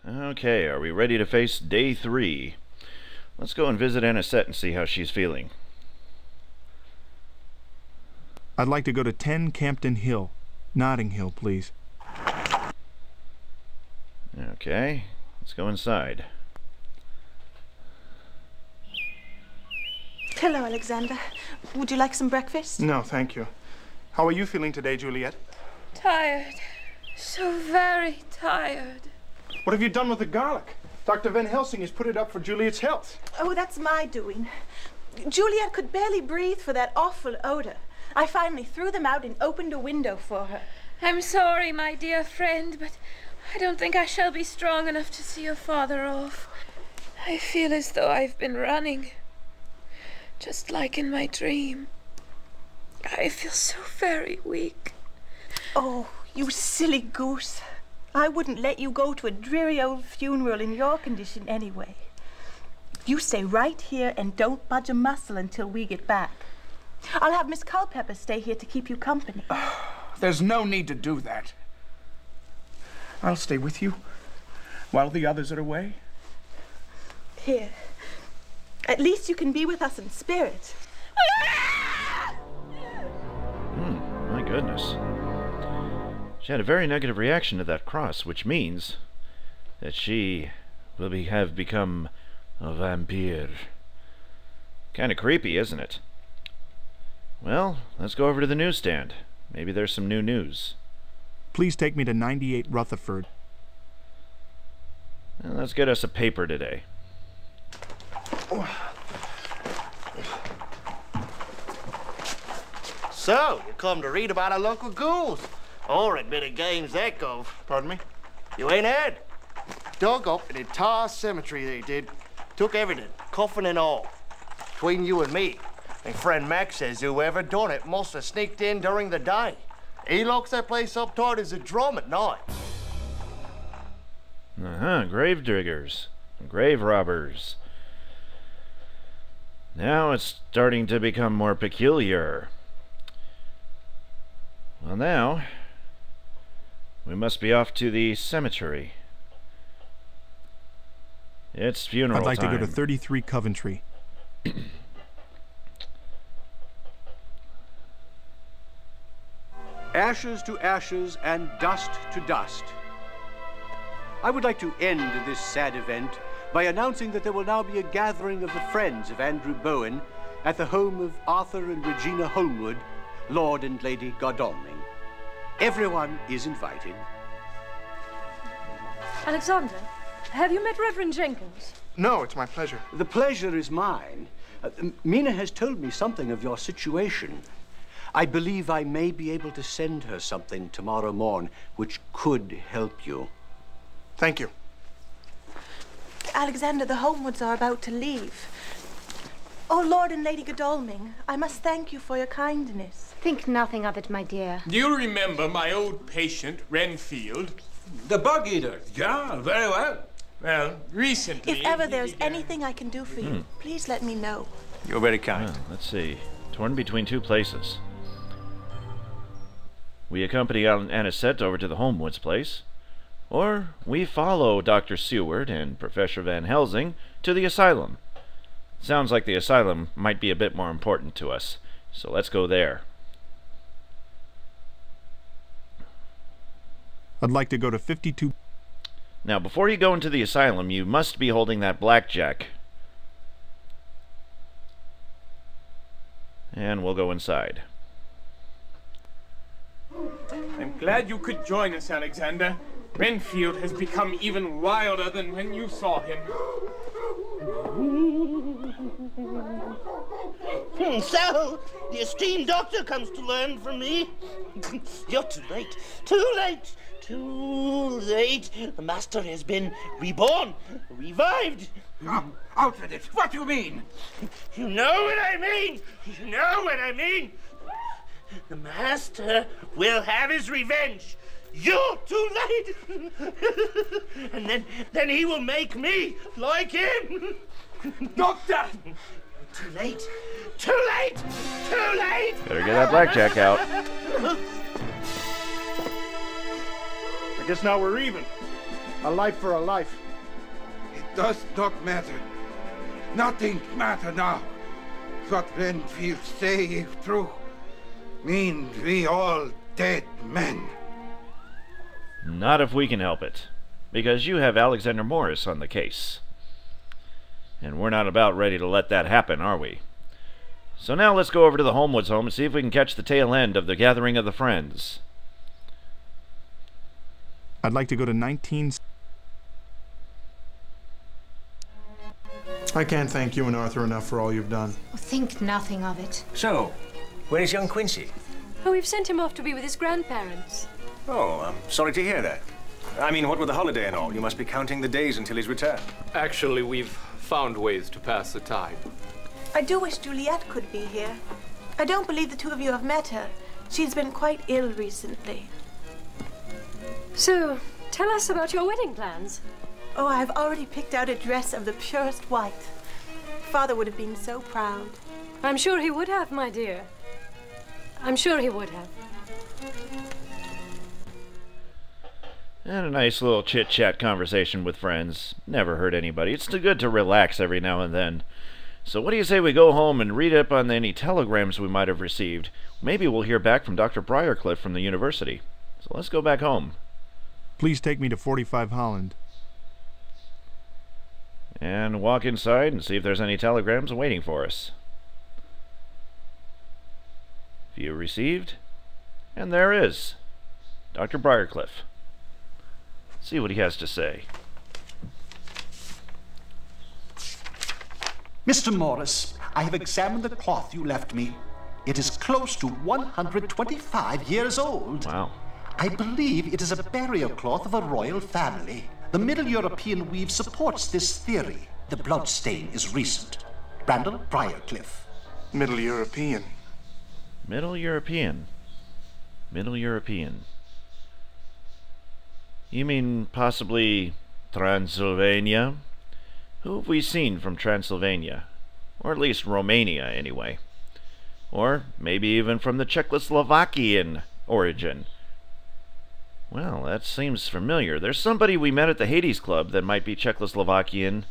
Okay, are we ready to face day 3? Let's go and visit Anisette and see how she's feeling. I'd like to go to 10 Campden Hill. Notting Hill, please. Okay, let's go inside. Hello, Alexander. Would you like some breakfast? No, thank you. How are you feeling today, Juliet? Tired. So very tired. What have you done with the garlic? Dr. Van Helsing has put it up for Juliet's health. Oh, that's my doing. Juliet could barely breathe for that awful odor. I finally threw them out and opened a window for her. I'm sorry, my dear friend, but I don't think I shall be strong enough to see your father off. I feel as though I've been running, just like in my dream. I feel so very weak. Oh, you silly goose. I wouldn't let you go to a dreary old funeral in your condition anyway. You stay right here and don't budge a muscle until we get back. I'll have Miss Culpepper stay here to keep you company. There's no need to do that. I'll stay with you while the others are away. Here. At least you can be with us in spirit. My goodness. She had a very negative reaction to that cross, which means that she will have become a vampire. Kind of creepy, isn't it? Well, let's go over to the newsstand. Maybe there's some new news. Please take me to 98 Rutherford. Well, let's get us a paper today. So, you come to read about our local ghouls. Or a bit of games that go. Pardon me? You ain't heard? Dug up an entire cemetery, they did. Took everything, coffin and all. Between you and me, my friend Max says whoever done it must have sneaked in during the day. He locks that place up tight as a drum at night. Grave diggers. Grave robbers. Now it's starting to become more peculiar. Well, now we must be off to the cemetery. It's funeral time. I'd like to go to 33 Coventry. Ashes to ashes and dust to dust. I would like to end this sad event by announcing that there will now be a gathering of the friends of Andrew Bowen at the home of Arthur and Regina Holmwood, Lord and Lady Godalming. Everyone is invited. Alexander, have you met Reverend Jenkins? No, it's my pleasure. The pleasure is mine. Mina has told me something of your situation. I believe I may be able to send her something tomorrow morn which could help you. Thank you. Alexander, the Holmwoods are about to leave. Oh, Lord and Lady Godalming, I must thank you for your kindness. Think nothing of it, my dear. Do you remember my old patient, Renfield? The bug eater. Yeah, very well. Well, recently... If ever there's anything I can do for you, please let me know. You're very kind. Well, let's see. Torn between two places. We accompany Anisette over to the Holmwoods place, or we follow Dr. Seward and Professor Van Helsing to the Asylum. Sounds like the Asylum might be a bit more important to us, so let's go there. I'd like to go to 52... Now, before you go into the Asylum, you must be holding that blackjack. And we'll go inside. I'm glad you could join us, Alexander. Renfield has become even wilder than when you saw him. So, the esteemed doctor comes to learn from me. You're too late. Too late. Too late. The master has been reborn. Revived. Out with it. What do you mean? You know what I mean. You know what I mean. The master will have his revenge. You're too late. And then he will make me like him. Doctor! Too late. Too late. Too late. Better get that blackjack out. I guess now we're even. A life for a life. It does not matter. Nothing matter now. What Renfield say if true, means we all dead men. Not if we can help it, because you have Alexander Morris on the case. And we're not about ready to let that happen, are we? So now let's go over to the Homewoods home and see if we can catch the tail end of the gathering of the friends. I'd like to go to 19... I can't thank you and Arthur enough for all you've done. Oh, think nothing of it. So, where is young Quincy? Oh, we've sent him off to be with his grandparents. Oh, I'm sorry to hear that. I mean, what with the holiday and all, you must be counting the days until his return. Actually, we've found ways to pass the time. I do wish Juliet could be here. I don't believe the two of you have met her. She's been quite ill recently. So, tell us about your wedding plans. Oh, I've already picked out a dress of the purest white. Father would have been so proud. I'm sure he would have, my dear. I'm sure he would have. And a nice little chit-chat conversation with friends. Never hurt anybody. It's too good to relax every now and then. So what do you say we go home and read up on any telegrams we might have received? Maybe we'll hear back from Dr. Briarcliff from the university. So let's go back home. Please take me to 45 Holland. And walk inside and see if there's any telegrams waiting for us. View received. And there is. Dr. Briarcliff. See what he has to say. Mr. Morris, I have examined the cloth you left me. It is close to 125 years old. Wow. I believe it is a burial cloth of a royal family. The Middle European weave supports this theory. The blood stain is recent. Randall Briarcliff. Middle European. Middle European. Middle European. You mean possibly Transylvania? Who have we seen from Transylvania? Or at least Romania, anyway. Or maybe even from the Czechoslovakian origin. Well, that seems familiar. There's somebody we met at the Hades Club that might be Czechoslovakian.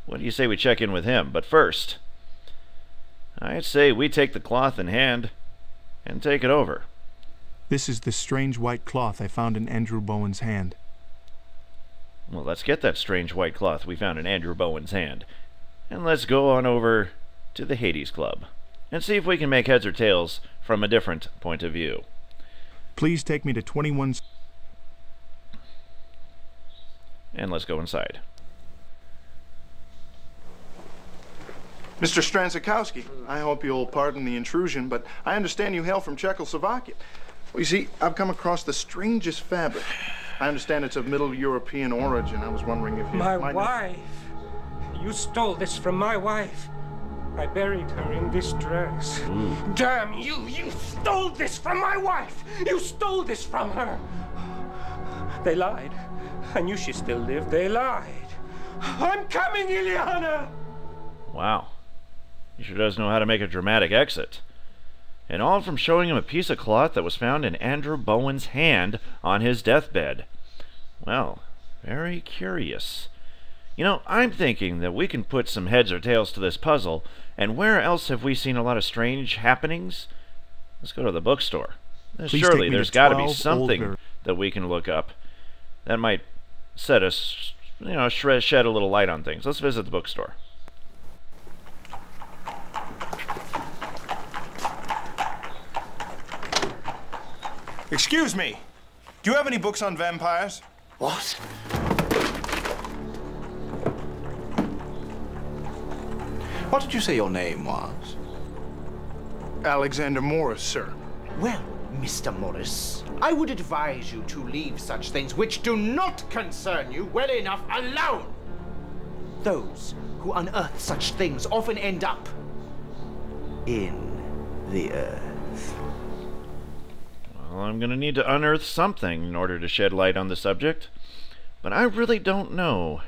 What do you say we check in with him? But first, I'd say we take the cloth in hand and take it over. This is the strange white cloth I found in Andrew Bowen's hand. Well, let's get that strange white cloth we found in Andrew Bowen's hand. And let's go on over to the Hades Club and see if we can make heads or tails from a different point of view. Please take me to 21... And let's go inside. Mr. Stranzikowski, I hope you'll pardon the intrusion, but I understand you hail from Czechoslovakia. Well, you see, I've come across the strangest fabric. I understand it's of Middle European origin. I was wondering if you My might... wife! You stole this from my wife. I buried her in this dress. Damn you! You stole this from my wife! You stole this from her! They lied. I knew she still lived. They lied. I'm coming, Ileana! Wow. He sure does know how to make a dramatic exit. And all from showing him a piece of cloth that was found in Andrew Bowen's hand on his deathbed. Well, very curious. You know, I'm thinking that we can put some heads or tails to this puzzle, and where else have we seen a lot of strange happenings? Let's go to the bookstore. Surely there's got to be something that we can look up that might set us, you know, shed a little light on things. Let's visit the bookstore. Excuse me. Do you have any books on vampires? What? What did you say your name was? Alexander Morris, sir. Well, Mr. Morris, I would advise you to leave such things which do not concern you well enough alone. Those who unearth such things often end up in the earth. Well, I'm going to need to unearth something in order to shed light on the subject, but I really don't know.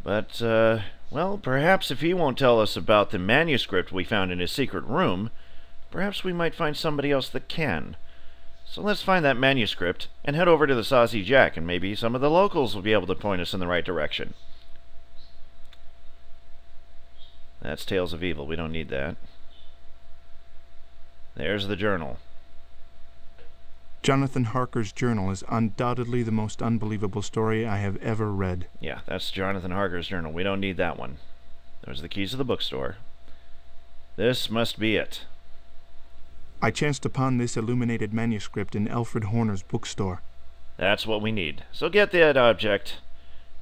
But, well, perhaps if he won't tell us about the manuscript we found in his secret room, perhaps we might find somebody else that can. So let's find that manuscript and head over to the Saucy Jack, and maybe some of the locals will be able to point us in the right direction. That's Tales of Evil. We don't need that. There's the journal. Jonathan Harker's journal is undoubtedly the most unbelievable story I have ever read. Yeah, that's Jonathan Harker's journal. We don't need that one. There's the keys of the bookstore. This must be it. I chanced upon this illuminated manuscript in Alfred Horner's bookstore. That's what we need. So get that object.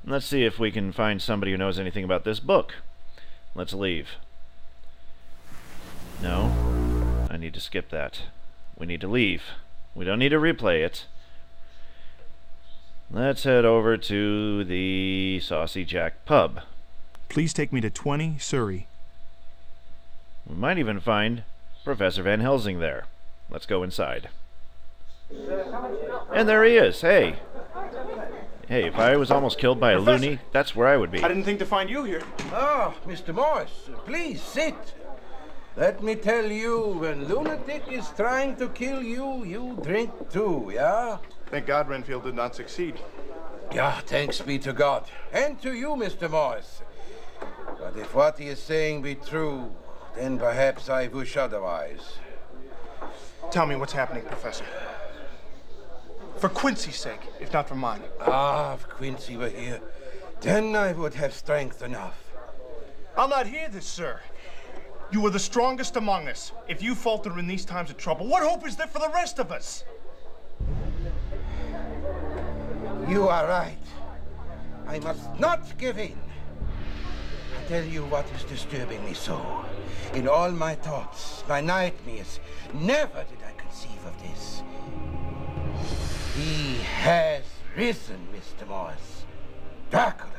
And let's see if we can find somebody who knows anything about this book. Let's leave. No. I need to skip that. We need to leave. We don't need to replay it. Let's head over to the Saucy Jack pub. Please take me to 20 Surrey. We might even find Professor Van Helsing there. Let's go inside. And there he is. Hey. Hey, if I was almost killed by a loony, that's where I would be. I didn't think to find you here. Oh, Mr. Morse, please sit. Let me tell you, when lunatic is trying to kill you, you drink too, yeah? Thank God Renfield did not succeed. Yeah, thanks be to God. And to you, Mr. Morse. But if what he is saying be true, then perhaps I wish otherwise. Tell me what's happening, Professor. For Quincy's sake, if not for mine. Ah, if Quincy were here, then I would have strength enough. I'll not hear this, sir. You are the strongest among us. If you falter in these times of trouble, what hope is there for the rest of us? You are right. I must not give in. I tell you what is disturbing me so. In all my thoughts, my nightmares, never did I conceive of this. He has risen, Mr. Morse. Dracula.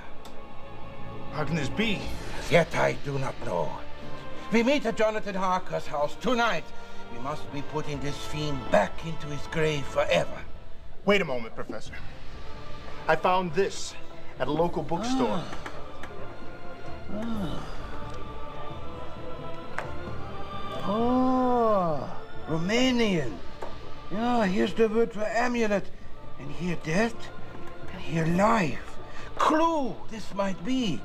How can this be? Yet I do not know. We meet at Jonathan Harker's house tonight. We must be putting this fiend back into his grave forever. Wait a moment, Professor. I found this at a local bookstore. Oh, Romanian. Yeah, here's the word for amulet. And here death, and here life. Clue, this might be.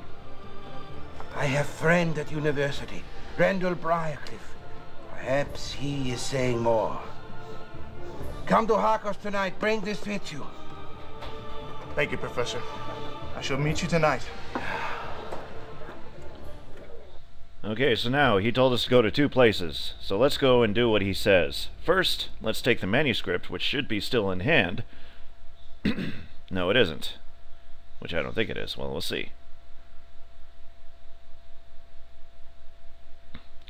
I have friend at university, Randall Briarcliff. Perhaps he is saying more. Come to Harker's tonight. Bring this with you. Thank you, Professor. I shall meet you tonight. Okay, so now he told us to go to 2 places. So let's go and do what he says. First, let's take the manuscript, which should be still in hand. No, it isn't. Which I don't think it is. Well, we'll see.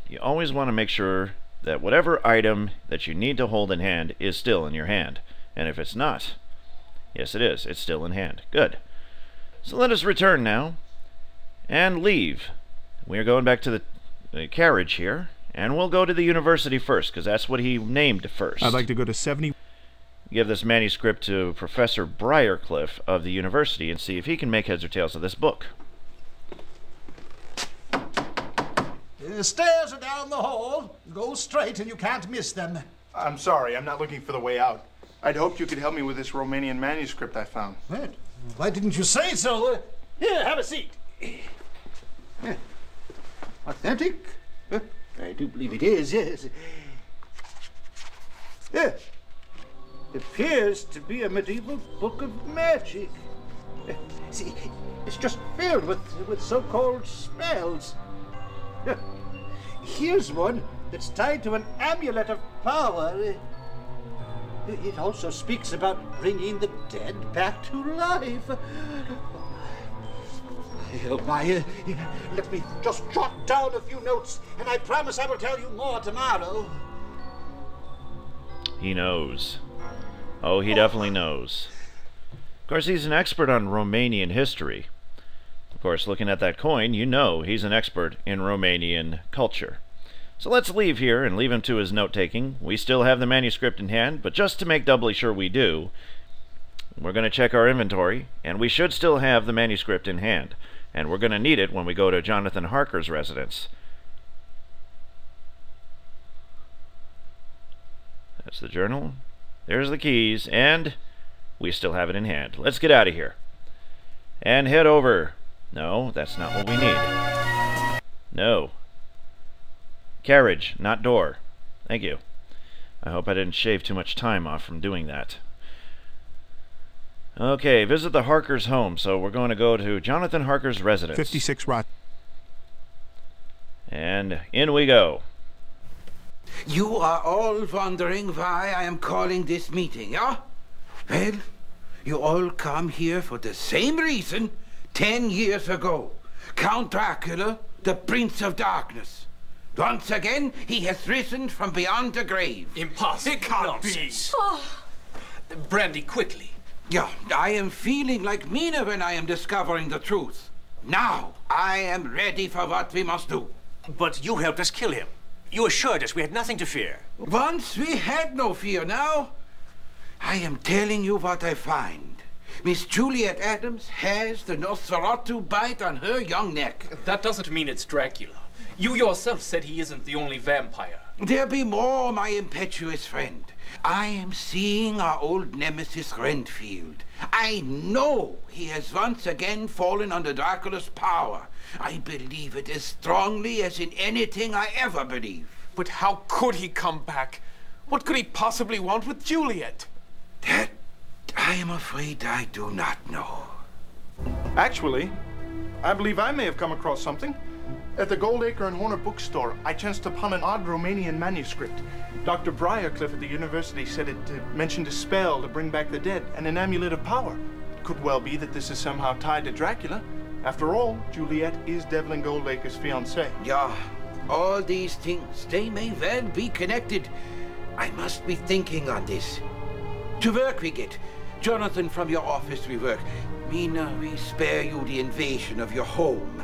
You always want to make sure that whatever item that you need to hold in hand is still in your hand. And if it's not, yes it is, it's still in hand. Good. So let us return now and leave. We're going back to the carriage here, and we'll go to the university first, because that's what he named first. I'd like to go to 70. Give this manuscript to Professor Briarcliff of the university and see if he can make heads or tails of this book. The stairs are down the hall. Go straight and you can't miss them. I'm sorry, I'm not looking for the way out. I'd hoped you could help me with this Romanian manuscript I found. What? Why didn't you say so? Here, have a seat. Authentic? I do believe it is, yes. Yeah. It appears to be a medieval book of magic. See, it's just filled with so-called spells. Here's one that's tied to an amulet of power. It also speaks about bringing the dead back to life. Oh my, let me just jot down a few notes, and I promise I will tell you more tomorrow. He knows. Oh, he definitely knows. Of course, he's an expert on Romanian history. Of course, looking at that coin, you know he's an expert in Romanian culture. So let's leave here and leave him to his note-taking. We still have the manuscript in hand, but just to make doubly sure we do, we're going to check our inventory, and we should still have the manuscript in hand. And we're going to need it when we go to Jonathan Harker's residence. That's the journal. There's the keys, and we still have it in hand. Let's get out of here. And head over. No, that's not what we need. No. Carriage, not door. Thank you. I hope I didn't shave too much time off from doing that. Okay, visit the Harkers Home. So we're going to go to Jonathan Harker's residence. 56 Rot. And in we go. You are all wondering why I am calling this meeting, yeah? Well, you all come here for the same reason 10 years ago. Count Dracula, the Prince of Darkness. Once again, he has risen from beyond the grave. Impossible. It can't Nonsense. be. Oh. Brandy, quickly. Yeah, I am feeling like Mina when I am discovering the truth. Now, I am ready for what we must do. But you helped us kill him. You assured us we had nothing to fear. Once we had no fear. Now, I am telling you what I find. Miss Juliet Adams has the Nosferatu bite on her young neck. That doesn't mean it's Dracula. You yourself said he isn't the only vampire. There be more, my impetuous friend. I am seeing our old nemesis Renfield. I know he has once again fallen under Dracula's power. I believe it as strongly as in anything I ever believe. But how could he come back? What could he possibly want with Juliet? That I am afraid I do not know. Actually, I believe I may have come across something. At the Goldacre and Horner Bookstore, I chanced upon an odd Romanian manuscript. Dr. Briarcliff at the university said it mentioned a spell to bring back the dead and an amulet of power. It could well be that this is somehow tied to Dracula. After all, Juliet is Devlin Goldacre's fiancée. Yeah, all these things, they may well be connected. I must be thinking on this. To work we get. Jonathan, from your office we work. Mina, we spare you the invasion of your home.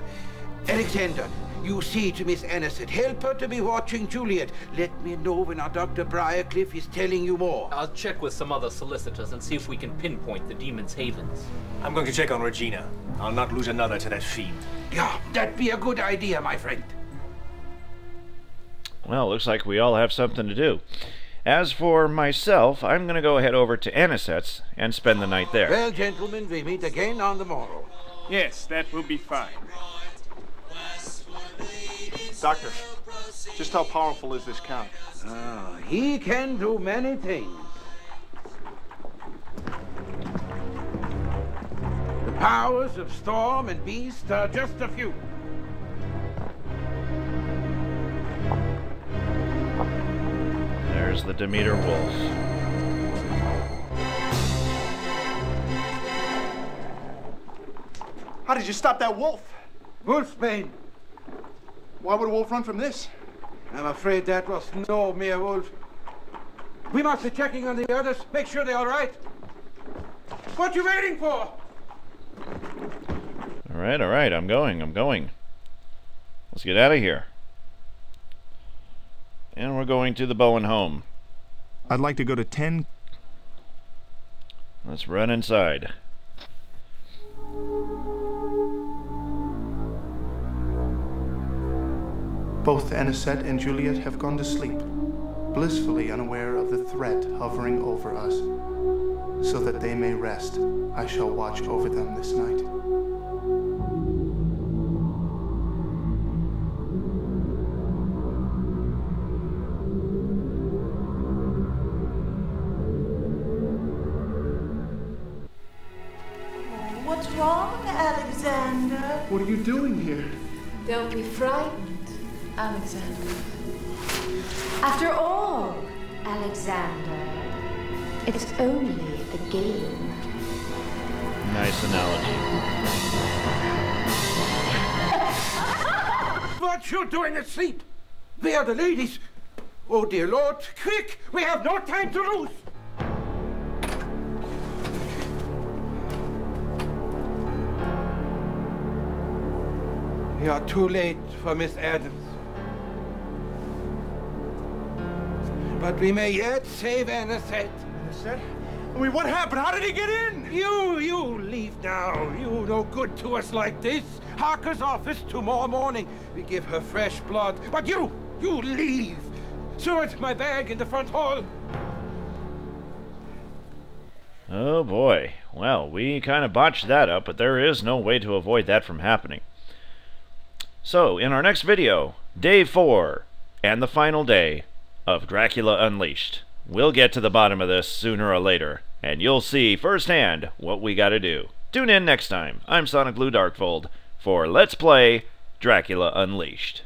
Alexander, you see to Miss Anisette. Help her to be watching Juliet. Let me know when our Dr. Briarcliff is telling you more. I'll check with some other solicitors and see if we can pinpoint the demon's havens. I'm going to check on Regina. I'll not lose another to that fiend. Yeah, that'd be a good idea, my friend. Well, looks like we all have something to do. As for myself, I'm going to go head over to Anisette's and spend the night there. Well, gentlemen, we meet again on the morrow. Yes, that will be fine. Doctor, just how powerful is this Count? He can do many things. The powers of Storm and Beast are just a few. There's the Demeter Wolf. How did you stop that wolf? Wolfsbane. Why would a wolf run from this? I'm afraid that was no mere wolf. We must be checking on the others. Make sure they're all right. What you waiting for? All right. I'm going. Let's get out of here. And we're going to the Bowen home. I'd like to go to 10. Let's run inside. Both Anisette and Juliet have gone to sleep, blissfully unaware of the threat hovering over us. So that they may rest, I shall watch over them this night. What's wrong, Alexander? What are you doing here? Don't be frightened, Alexander. After all, Alexander, it's only a game. Nice analogy. What you doing asleep? Where are the ladies? Oh, dear Lord, quick! We have no time to lose! We are too late for Miss Adams. But we may yet save Anisette. Anisette? I mean, what happened? How did he get in? You leave now. You no good to us like this. Harker's office tomorrow morning. We give her fresh blood. But you leave. Seward, my bag in the front hall. Oh boy. Well, we kind of botched that up, but there is no way to avoid that from happening. So, in our next video, Day 4, and the final day of Dracula Unleashed. We'll get to the bottom of this sooner or later, and you'll see firsthand what we gotta do. Tune in next time. I'm Sonic Blue Darkfold for Let's Play Dracula Unleashed.